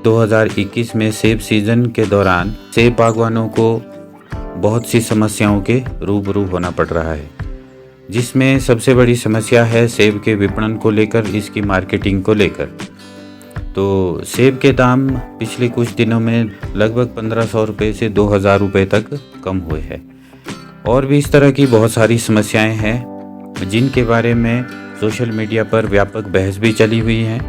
2021 में सेब सीजन के दौरान सेब बागवानों को बहुत सी समस्याओं के रूबरू होना पड़ रहा है, जिसमें सबसे बड़ी समस्या है सेब के विपणन को लेकर, इसकी मार्केटिंग को लेकर। तो सेब के दाम पिछले कुछ दिनों में लगभग 1500 रुपये से 2000 रुपये तक कम हुए हैं। और भी इस तरह की बहुत सारी समस्याएं हैं जिनके बारे में सोशल मीडिया पर व्यापक बहस भी चली हुई है।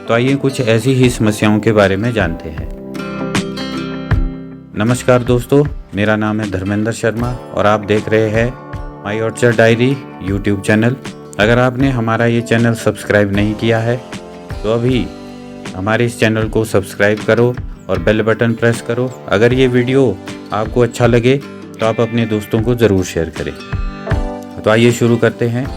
तो आइए कुछ ऐसी ही समस्याओं के बारे में जानते हैं। नमस्कार दोस्तों, मेरा नाम है धर्मेंद्र शर्मा और आप देख रहे हैं माई ऑर्चर्ड डायरी यूट्यूब चैनल। अगर आपने हमारा ये चैनल सब्सक्राइब नहीं किया है तो अभी हमारे इस चैनल को सब्सक्राइब करो और बेल बटन प्रेस करो। अगर ये वीडियो आपको अच्छा लगे तो आप अपने दोस्तों को ज़रूर शेयर करें। तो आइए शुरू करते हैं।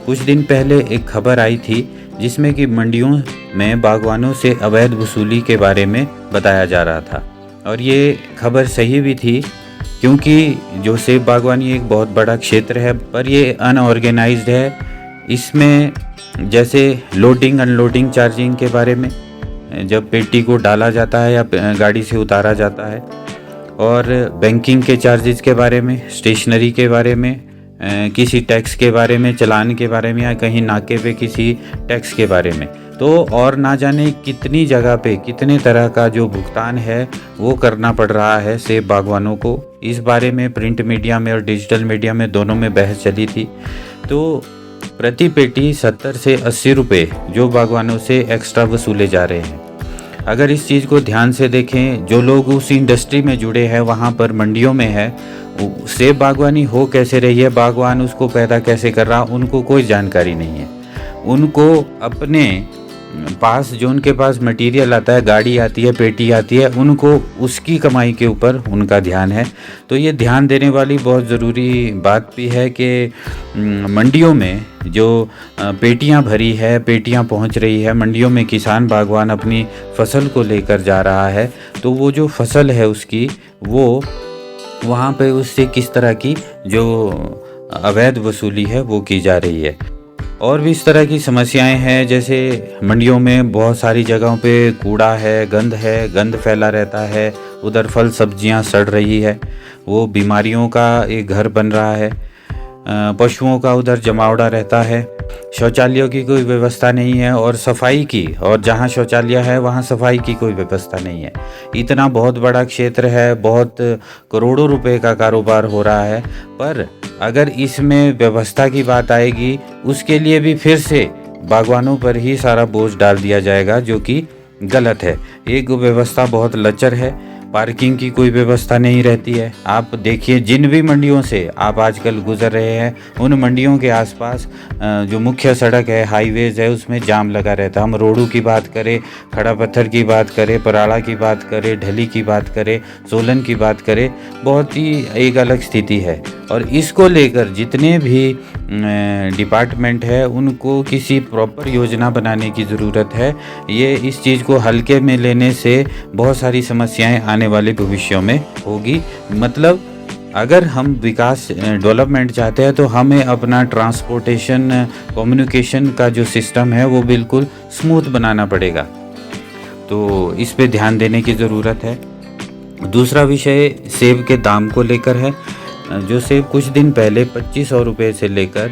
कुछ दिन पहले एक खबर आई थी जिसमें कि मंडियों में बागवानों से अवैध वसूली के बारे में बताया जा रहा था, और ये खबर सही भी थी क्योंकि जो सेब बागवानी एक बहुत बड़ा क्षेत्र है, पर ये अनऑर्गेनाइज्ड है। इसमें जैसे लोडिंग अनलोडिंग चार्जिंग के बारे में, जब पेटी को डाला जाता है या गाड़ी से उतारा जाता है, और बैंकिंग के चार्जेस के बारे में, स्टेशनरी के बारे में, किसी टैक्स के बारे में, चालान के बारे में, या कहीं नाके पे किसी टैक्स के बारे में। तो और ना जाने कितनी जगह पे कितने तरह का जो भुगतान है वो करना पड़ रहा है सेब बागवानों को। इस बारे में प्रिंट मीडिया में और डिजिटल मीडिया में दोनों में बहस चली थी। तो प्रति पेटी 70 से 80 रुपये जो बागवानों से एक्स्ट्रा वसूले जा रहे हैं। अगर इस चीज़ को ध्यान से देखें, जो लोग उस इंडस्ट्री में जुड़े हैं, वहाँ पर मंडियों में है, सेब बागवानी हो कैसे रही है, बागवान उसको पैदा कैसे कर रहा, उनको कोई जानकारी नहीं है। उनको अपने पास जो उनके पास मटेरियल आता है, गाड़ी आती है, पेटी आती है, उनको उसकी कमाई के ऊपर उनका ध्यान है। तो ये ध्यान देने वाली बहुत ज़रूरी बात भी है कि मंडियों में जो पेटियां भरी है, पेटियां पहुंच रही है मंडियों में, किसान बागवान अपनी फसल को लेकर जा रहा है, तो वो जो फसल है उसकी वो वहाँ पे उससे किस तरह की जो अवैध वसूली है वो की जा रही है। और भी इस तरह की समस्याएं हैं, जैसे मंडियों में बहुत सारी जगहों पे कूड़ा है, गंद फैला रहता है, उधर फल सब्जियां सड़ रही है, वो बीमारियों का एक घर बन रहा है, पशुओं का उधर जमावड़ा रहता है, शौचालयों की कोई व्यवस्था नहीं है, और सफाई की, और जहाँ शौचालय है वहाँ सफाई की कोई व्यवस्था नहीं है। इतना बहुत बड़ा क्षेत्र है, बहुत करोड़ों रुपए का कारोबार हो रहा है, पर अगर इसमें व्यवस्था की बात आएगी उसके लिए भी फिर से बागवानों पर ही सारा बोझ डाल दिया जाएगा, जो कि गलत है। एक व्यवस्था बहुत लचर है, पार्किंग की कोई व्यवस्था नहीं रहती है। आप देखिए जिन भी मंडियों से आप आजकल गुजर रहे हैं, उन मंडियों के आसपास जो मुख्य सड़क है, हाईवेज है, उसमें जाम लगा रहता है। हम रोडू की बात करें, खड़ा पत्थर की बात करें, पराड़ा की बात करें, ढली की बात करें, सोलन की बात करें, बहुत ही एक अलग स्थिति है। और इसको लेकर जितने भी डिपार्टमेंट है उनको किसी प्रॉपर योजना बनाने की ज़रूरत है। ये इस चीज़ को हल्के में लेने से बहुत सारी समस्याएं आने वाले भविष्य में होगी। मतलब अगर हम विकास डेवलपमेंट चाहते हैं तो हमें अपना ट्रांसपोर्टेशन कम्युनिकेशन का जो सिस्टम है वो बिल्कुल स्मूथ बनाना पड़ेगा। तो इस पे ध्यान देने की ज़रूरत है। दूसरा विषय सेब के दाम को लेकर है। जो सेब कुछ दिन पहले 2500 रुपये से लेकर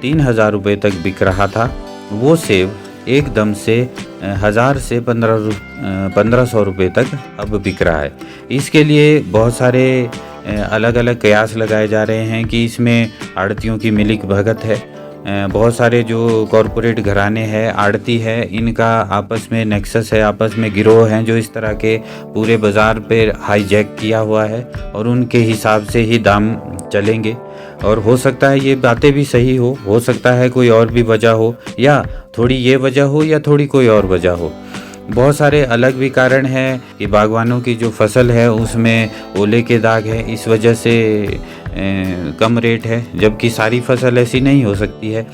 3000 रुपये तक बिक रहा था, वो सेब एकदम से 1000 से 1500 रुपये तक अब बिक रहा है। इसके लिए बहुत सारे अलग अलग कयास लगाए जा रहे हैं कि इसमें आड़तियों की मिलीक भगत है, बहुत सारे जो कॉरपोरेट घराने हैं, आड़ती है, इनका आपस में नेक्सस है, आपस में गिरोह हैं जो इस तरह के पूरे बाज़ार पे हाईजैक किया हुआ है, और उनके हिसाब से ही दाम चलेंगे। और हो सकता है ये बातें भी सही हो सकता है कोई और भी वजह हो, या थोड़ी ये वजह हो या थोड़ी कोई और वजह हो। बहुत सारे अलग भी कारण हैं कि बागवानों की जो फसल है उसमें ओले के दाग है, इस वजह से कम रेट है, जबकि सारी फसल ऐसी नहीं हो सकती है।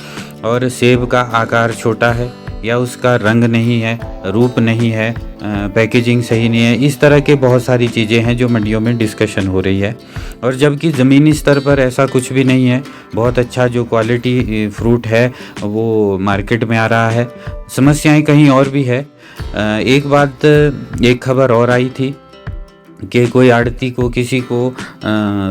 और सेब का आकार छोटा है, या उसका रंग नहीं है, रूप नहीं है, पैकेजिंग सही नहीं है, इस तरह के बहुत सारी चीज़ें हैं जो मंडियों में डिस्कशन हो रही है। और जबकि ज़मीनी स्तर पर ऐसा कुछ भी नहीं है, बहुत अच्छा जो क्वालिटी फ्रूट है वो मार्केट में आ रहा है। समस्याएं कहीं और भी है। एक खबर और आई थी कि कोई आड़ती को किसी को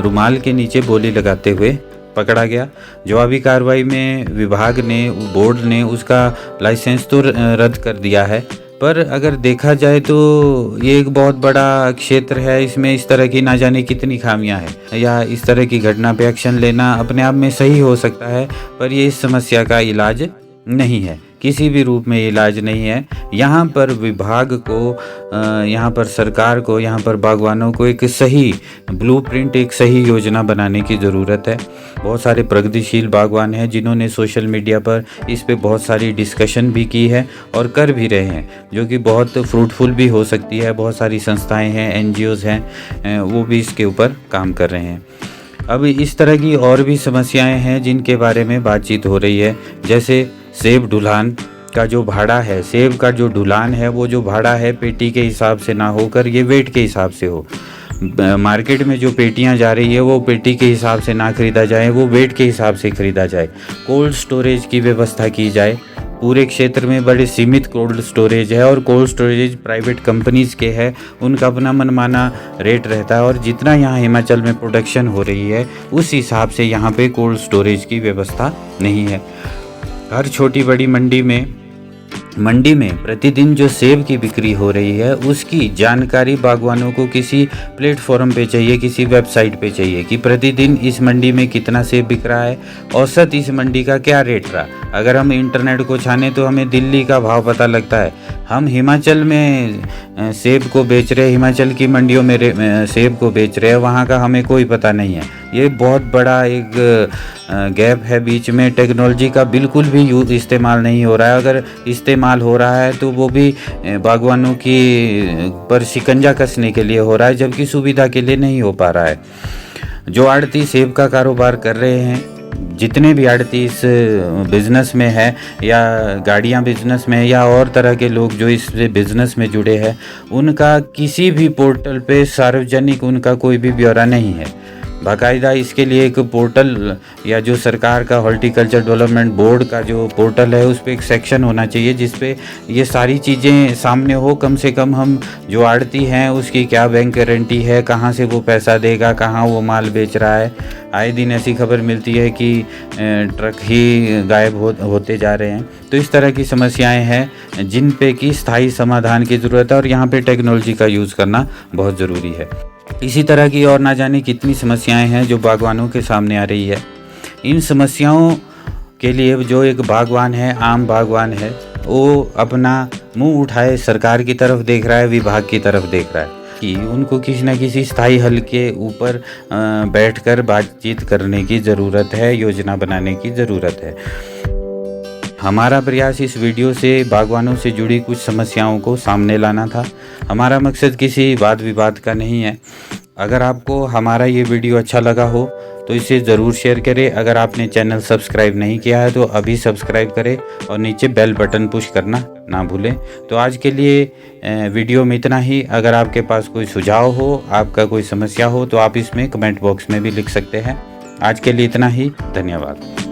रुमाल के नीचे बोली लगाते हुए पकड़ा गया। जवाबी कार्रवाई में विभाग ने, बोर्ड ने उसका लाइसेंस तो रद्द कर दिया है, पर अगर देखा जाए तो ये एक बहुत बड़ा क्षेत्र है। इसमें इस तरह की ना जाने कितनी खामियां हैं, या इस तरह की घटना पे एक्शन लेना अपने आप में सही हो सकता है, पर ये इस समस्या का इलाज नहीं है, किसी भी रूप में इलाज नहीं है। यहाँ पर विभाग को, यहाँ पर सरकार को, यहाँ पर बागवानों को एक सही ब्लूप्रिंट, एक सही योजना बनाने की ज़रूरत है। बहुत सारे प्रगतिशील बागवान हैं जिन्होंने सोशल मीडिया पर इस पे बहुत सारी डिस्कशन भी की है और कर भी रहे हैं, जो कि बहुत फ्रूटफुल भी हो सकती है। बहुत सारी संस्थाएँ हैं, NGOs हैं, वो भी इसके ऊपर काम कर रहे हैं। अब इस तरह की और भी समस्याएं हैं जिनके बारे में बातचीत हो रही है, जैसे सेब ढुलान का जो भाड़ा है, सेब का जो ढुलान है, वो जो भाड़ा है पेटी के हिसाब से ना होकर ये वेट के हिसाब से हो। मार्केट में जो पेटियां जा रही है वो पेटी के हिसाब से ना खरीदा जाए, वो वेट के हिसाब से खरीदा जाए। कोल्ड स्टोरेज की व्यवस्था की जाए। पूरे क्षेत्र में बड़े सीमित कोल्ड स्टोरेज है और कोल्ड स्टोरेज प्राइवेट कंपनीज़ के है, उनका अपना मनमाना रेट रहता है, और जितना यहाँ हिमाचल में प्रोडक्शन हो रही है उस हिसाब से यहाँ पे कोल्ड स्टोरेज की व्यवस्था नहीं है। हर छोटी बड़ी मंडी में प्रतिदिन जो सेब की बिक्री हो रही है उसकी जानकारी बागवानों को किसी प्लेटफॉर्म पे चाहिए, किसी वेबसाइट पे चाहिए कि प्रतिदिन इस मंडी में कितना सेब बिक रहा है, औसत इस मंडी का क्या रेट रहा। अगर हम इंटरनेट को छाने तो हमें दिल्ली का भाव पता लगता है, हम हिमाचल में सेब को बेच रहे, हिमाचल की मंडियों में सेब को बेच रहे हैं, वहाँ का हमें कोई पता नहीं है। ये बहुत बड़ा एक गैप है बीच में। टेक्नोलॉजी का बिल्कुल भी इस्तेमाल नहीं हो रहा है, अगर इस्तेमाल हो रहा है तो वो भी बागवानों की पर शिकंजा कसने के लिए हो रहा है, जबकि सुविधा के लिए नहीं हो पा रहा है। जो आड़ती सेब का कारोबार कर रहे हैं, जितने भी आड़ती इस बिज़नेस में है, या गाड़ियाँ बिज़नेस में, या और तरह के लोग जो इस बिज़नेस में जुड़े हैं, उनका किसी भी पोर्टल पे सार्वजनिक उनका कोई भी ब्यौरा नहीं है। बाकायदा इसके लिए एक पोर्टल, या जो सरकार का हॉर्टिकल्चर डेवलपमेंट बोर्ड का जो पोर्टल है उस पर एक सेक्शन होना चाहिए जिस पे ये सारी चीज़ें सामने हो। कम से कम हम जो आड़ती हैं उसकी क्या बैंक गारंटी है, कहाँ से वो पैसा देगा, कहाँ वो माल बेच रहा है। आए दिन ऐसी खबर मिलती है कि ट्रक ही गायब होते जा रहे हैं। तो इस तरह की समस्याएं हैं जिन पे की स्थायी समाधान की ज़रूरत है, और यहाँ पे टेक्नोलॉजी का यूज़ करना बहुत ज़रूरी है। इसी तरह की और ना जाने कितनी समस्याएं हैं जो बागवानों के सामने आ रही है। इन समस्याओं के लिए जो एक बागवान है, आम बागवान है, वो अपना मुंह उठाए सरकार की तरफ देख रहा है, विभाग की तरफ देख रहा है कि उनको किसी न किसी स्थायी हल के ऊपर बैठकर बातचीत करने की ज़रूरत है, योजना बनाने की ज़रूरत है। हमारा प्रयास इस वीडियो से बागवानों से जुड़ी कुछ समस्याओं को सामने लाना था। हमारा मकसद किसी वाद विवाद का नहीं है। अगर आपको हमारा ये वीडियो अच्छा लगा हो तो इसे ज़रूर शेयर करें। अगर आपने चैनल सब्सक्राइब नहीं किया है तो अभी सब्सक्राइब करें और नीचे बेल बटन पुश करना ना भूलें। तो आज के लिए वीडियो में इतना ही। अगर आपके पास कोई सुझाव हो, आपका कोई समस्या हो, तो आप इसमें कमेंट बॉक्स में भी लिख सकते हैं। आज के लिए इतना ही। धन्यवाद।